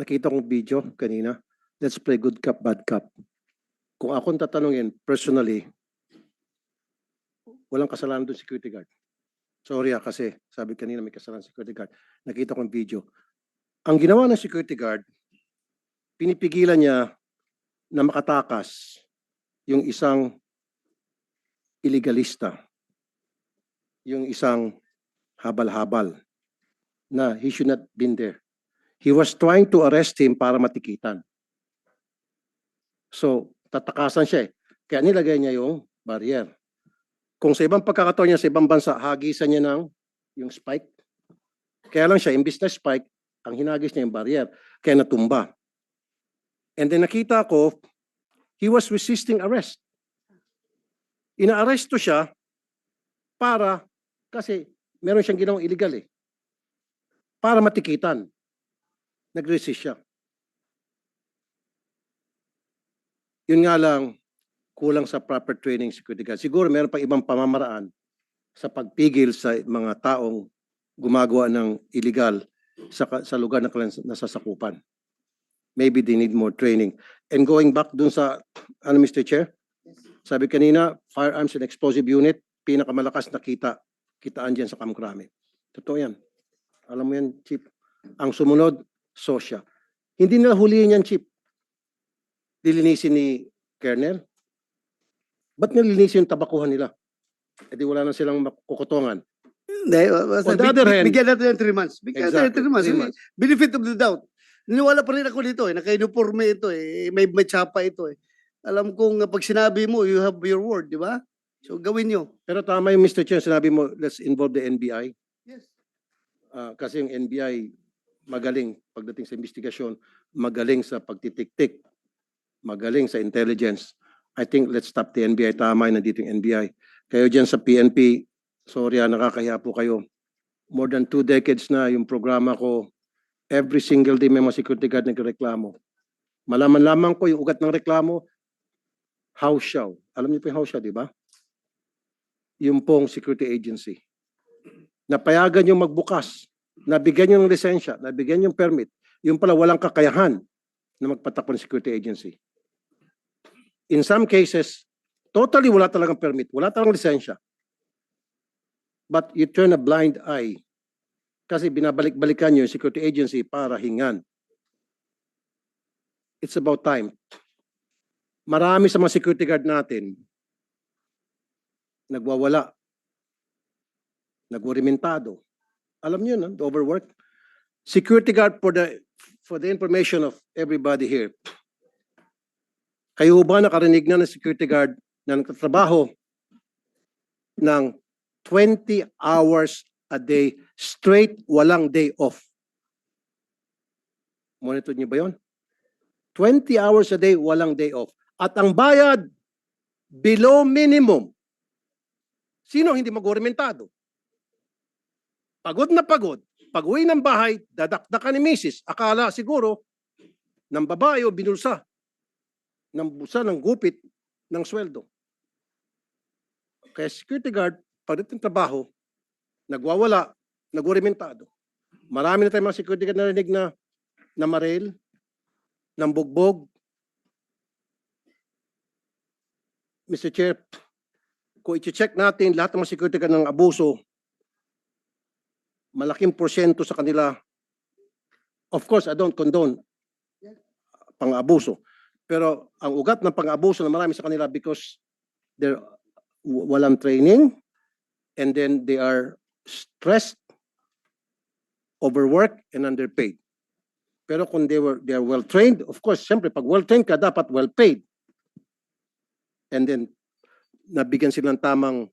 nakita kong video kanina. Let's play good cop, bad cop. Kung akong tatanungin, personally, walang kasalanan doon security guard. Sorry kasi sabi kanina may kasalanan security guard. Nakita kong video. Ang ginawa ng security guard, pinipigilan niya na makatakas yung isang illegalista, yung isang habal-habal na he should not been there. He was trying to arrest him para matikitan. So, tatakasan siya eh. Kaya nilagay niya yung barrier. Kung sa ibang pagkakataon niya sa ibang bansa, hagisan niya ng yung spike. Kaya lang siya, imbis na spike, ang hinagis niya yung barrier. Kaya natumba. And then nakita ko, he was resisting arrest. Ina-arresto siya para, kasi meron siyang ginawang illegal eh. Para matikitan. Nag-resist siya. Yun nga lang, kulang sa proper training security guard. Siguro meron pa ibang pamamaraan sa pagpigil sa mga taong gumagawa ng illegal sa lugar na nasasakupan. Maybe they need more training. And going back dun sa, Mr. Chair, sabi kanina, firearms and explosive unit, pinakamalakas na kitaan dyan sa Kamkrame. Totoo yan. Alam mo yan, Chief. Ang sumunod, SOSYA. Hindi nila huliin yan, Chief. Dilinisin ni Colonel. Ba't nilinisin yung tabakuhan nila? E di wala na silang makukutongan. Hindi, On the other hand, bigyan natin ng 3 months. Bigyan natin exactly, ng 3 months. 3 months. Benefit of the doubt. Niniwala pa rin ako dito eh. Naka-uniforme ito eh. May tsapa ito eh. Alam kong pag sinabi mo, you have your word, di ba? So gawin nyo. Pero tama yung Mr. Chair, sinabi mo, let's involve the NBI. Yes. Kasi yung NBI magaling pagdating sa investigasyon, magaling sa pagtitik-tik, magaling sa intelligence. I think let's stop the NBI. Tama yung nandito yung NBI. Kayo dyan sa PNP, sorry nakakahiya po kayo. More than 2 decades na yung programa ko, every single day may mga security guard nagreklamo. Malaman-laman ko yung ugat ng reklamo, house show. Alam niyo po yung house show, di ba? Yung pong security agency. Napayagan yung magbukas, nabigyan yung lisensya, nabigyan yung permit, yung pala walang kakayahan na magpatakbo ng security agency. In some cases, totally wala talagang permit, wala talagang lisensya. But you turn a blind eye kasi binabalik-balikan nyo yung security agency para hingan. It's about time. Marami sa mga security guard natin nagwawala, nagwarimentado. Alam niyo na, the overwork. Security guard for the information of everybody here. Kayo ba nakarinig na ng security guard na nagtatrabaho ng 20 hours a day straight, walang day off? Monitor niyo ba yun? 20 hours a day, walang day off. At ang bayad, below minimum. Sino hindi magorimentado? Pagod na pagod. Pag-uwi ng bahay, dadakdakan ni misis. Akala siguro, ng babae o binulsa. Ng busa, ng gupit, ng sweldo. Kaya security guard, pagdating trabaho, nagwawala, nagorimentado. Marami na tayong mga security guard narinig na maril, ng bugbog. Mr. Chair, kung i-check natin lahat ng mga security guard ng abuso, malaking porsyento sa kanila, of course, I don't condone pang-abuso. Pero ang ugat ng pang-abuso na marami sa kanila because they're walang training and then they are stressed, overworked, and underpaid. Pero kung they are well-trained, of course, siyempre, pag well-trained ka, dapat well-paid. And then, nabigyan silang tamang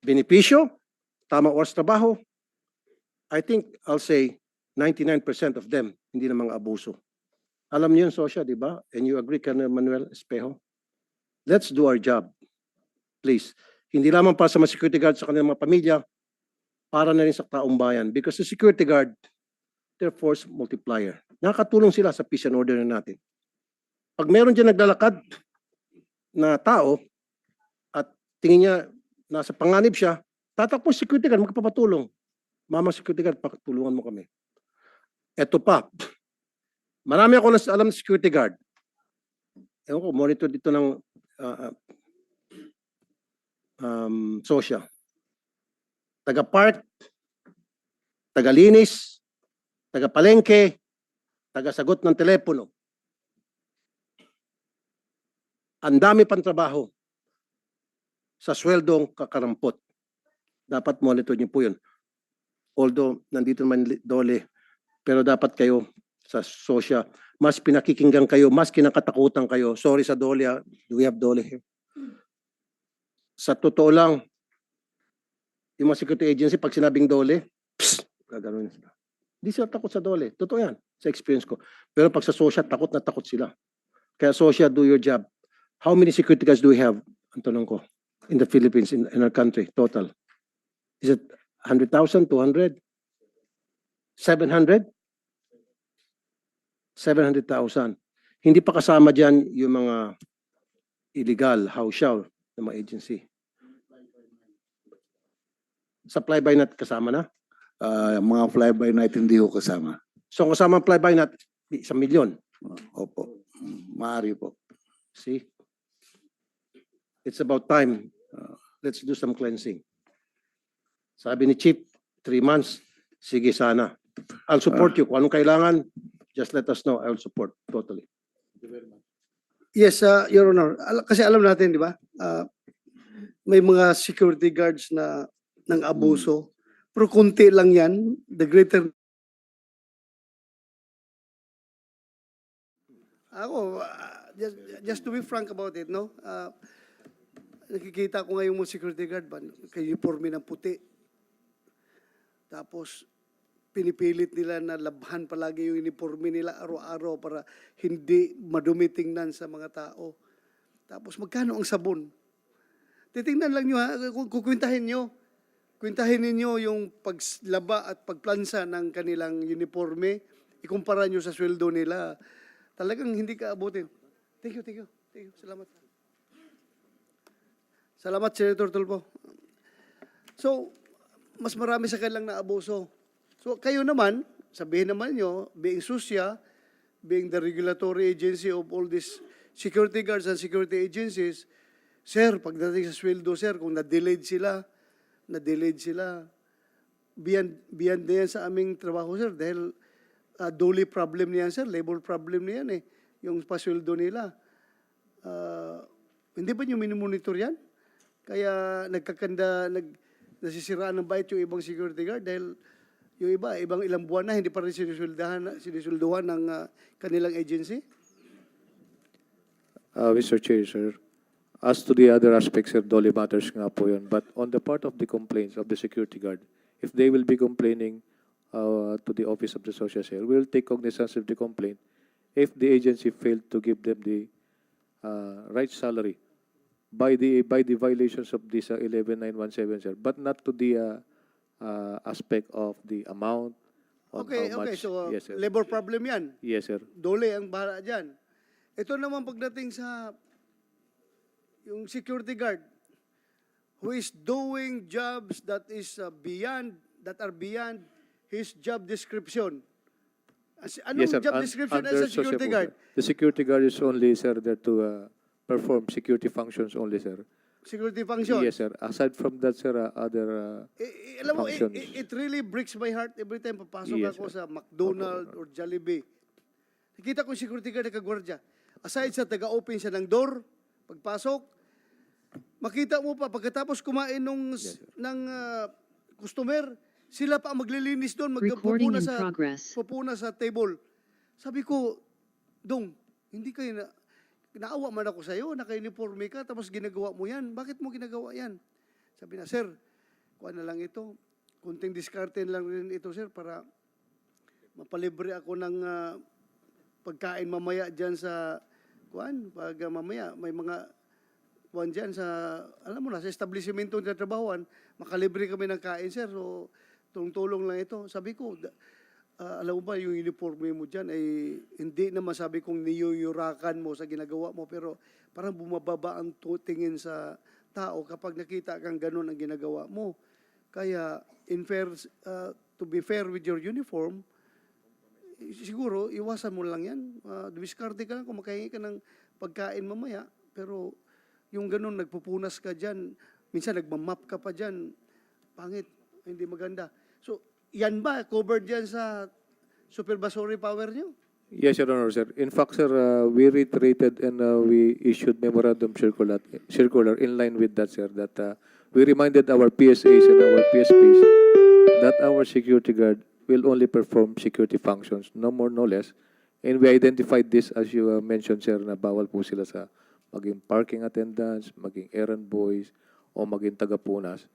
benepisyo, tamang oras trabaho. I think, I'll say, 99% of them, hindi na mga abuso. Alam niyo yung SOSYA, di ba? And you agree, Colonel Manuel Espejo? Let's do our job. Please. Hindi lamang para sa mga security guard sa kanilang mga pamilya, para na rin sa taong bayan. Because the security guard, they're force multiplier. Nakakatulong sila sa peace and order na natin. Pag meron dyan naglalakad na tao at tingin niya nasa panganib siya, tatakbo security guard, magpapatulong. Mama security guard, pakatulungan mo kami. Eto pa, marami ako alam ng security guard. Ewan ko, monitor dito ng social. Taga-park, taga-linis, taga-palengke, taga-sagot ng telepono. Ang dami pang trabaho sa sweldong kakarampot. Dapat monitor niyo po yun. Although, nandito naman Dole, pero dapat kayo sa social, mas pinakikinggan kayo, mas kinakatakutan kayo. Sorry sa Dole, do we have Dole here? Sa totoo lang, yung mga security agency, pag sinabing Dole, gagano'n sila. Hindi sila takot sa Dole. Totoo yan, sa experience ko. Pero pag sa social, takot na takot sila. Kaya social, do your job. How many security guards do we have? Ang tanong ko. In the Philippines, in our country, total. Is it 100,000, 200? 700? 700,000. Hindi pa kasama dyan yung mga illegal house show ng mga agency. Sa fly-by night kasama na? Mga fly-by night hindi ko kasama. So kasama ang fly-by night, 1 milyon. Opo. Maaari po. See? It's about time. Let's do some cleansing. Sabi ni Chief, 3 months. Sige sana. I'll support you. Kung anong kailangan, just let us know. I will support totally. Yes, Your Honor. Kasi alam natin, di ba? May mga security guards na ng abuso. Pero kunti lang yan. The greater... Ako, just to be frank about it, no? Nakikita ko ngayon mo security guard ba? Uniforme ng puti. Tapos, pinipilit nila na labhan palagi yung uniforme nila araw-araw para hindi madumi tingnan sa mga tao. Tapos magkano ang sabon? Titingnan lang nyo ha, kukwintahin nyo. Kwintahin ninyo yung paglaba at pagplansa ng kanilang uniforme. Ikumpara nyo sa sweldo nila. Talagang hindi ka abutin. Thank you. Salamat. Salamat, Senator Tulfo. So, mas marami sa kanilang naabuso. So kayo naman, sabihin naman nyo, being SUSYA, being the regulatory agency of all these security guards and security agencies, sir, pagdating sa sweldo, sir, kung na-delayed sila, beyond na yan sa aming trabaho, sir, dahil dole problem niyan, sir, labor problem niyan yung pasweldo nila. Hindi ba nyo minimonitor yan? Kaya nasisiraan ng bait yung ibang security guard dahil yung ilang buwan na, hindi pa rin sinusulduhan ng kanilang agency? Mr. Chair, sir, as to the other aspects, sir, Dole matters nga po yun. But on the part of the complaints of the security guard, if they will be complaining to the Office of the Social Sir, we will take cognizance of the complaint if the agency failed to give them the right salary by the violations of this 11917, sir, but not to the aspect of the amount on how much. So yes, sir. labor problem yan. Yes, sir. Dole ang bahala dyan. Ito naman pagdating sa yung security guard who is doing jobs that are beyond his job description. Anong Yes, sir. job description as Under a security social guard? po, sir. The security guard is only, sir, there to perform security functions only, sir. Security function. Yes, sir. Aside from that, sir, other Alam mo, functions. it really breaks my heart every time papasok Yes, ako sir. sa McDonald's or Jollibee. Nakita ko yung security guard na kagwardya. Aside sa taga-open siya ng door, pagpasok, makita mo pa, pagkatapos kumain Yes, sir. ng customer, sila pa ang maglilinis doon, Recording in progress. pupuna sa table. Sabi ko, Dong, hindi kayo naawa man ako sa'yo, naka-uniforme ka, tapos ginagawa mo yan. Bakit mo ginagawa yan? Sabi na, sir, kuha na lang ito. Kunting diskarte lang rin ito, sir, para mapalibre ako ng pagkain mamaya dyan sa, pag mamaya may mga dyan sa, alam mo na, sa establishmento na trabahoan, makalibre kami ng kain, sir. So, tulong-tulong lang ito. Sabi ko, alam mo ba, yung uniforme mo dyan ay hindi naman sabi kong niyuyurakan mo sa ginagawa mo, pero parang bumababa ang tingin sa tao kapag nakita kang ganun ang ginagawa mo. Kaya, to be fair with your uniform, siguro, iwasan mo lang yan. Dumiskarte ka lang kung makahingi ka ng pagkain mamaya. Pero yung ganun, nagpupunas ka dyan, minsan nagmamap ka pa dyan, pangit, hindi maganda. So, yan ba, covered dyan sa supervisory power nyo? Yes, Your Honor, sir. In fact, sir, we reiterated and we issued memorandum circular in line with that, sir, that we reminded our PSAs and our PSPs that our security guard will only perform security functions, no more, no less. And we identified this, as you mentioned, sir, na bawal po sila sa maging parking attendants, maging errand boys, o maging tagapunas.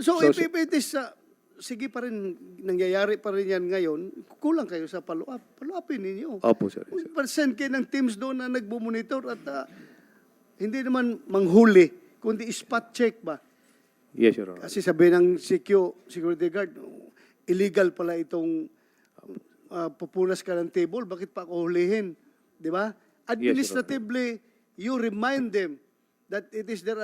So, if it is, sige pa rin, nangyayari pa rin yan ngayon, kulang kayo sa follow-up. Follow-upin ninyo. Opo, sir. Yes, sir. Send kayo ng teams doon na nagmumonitor at hindi naman manghuli, kundi spot check ba? Yes, Your Honor. Kasi sabi ng security guard, illegal pala itong pupunas ka ng table, bakit pa ako hulihin? Di ba? Administratively, you remind them that it is their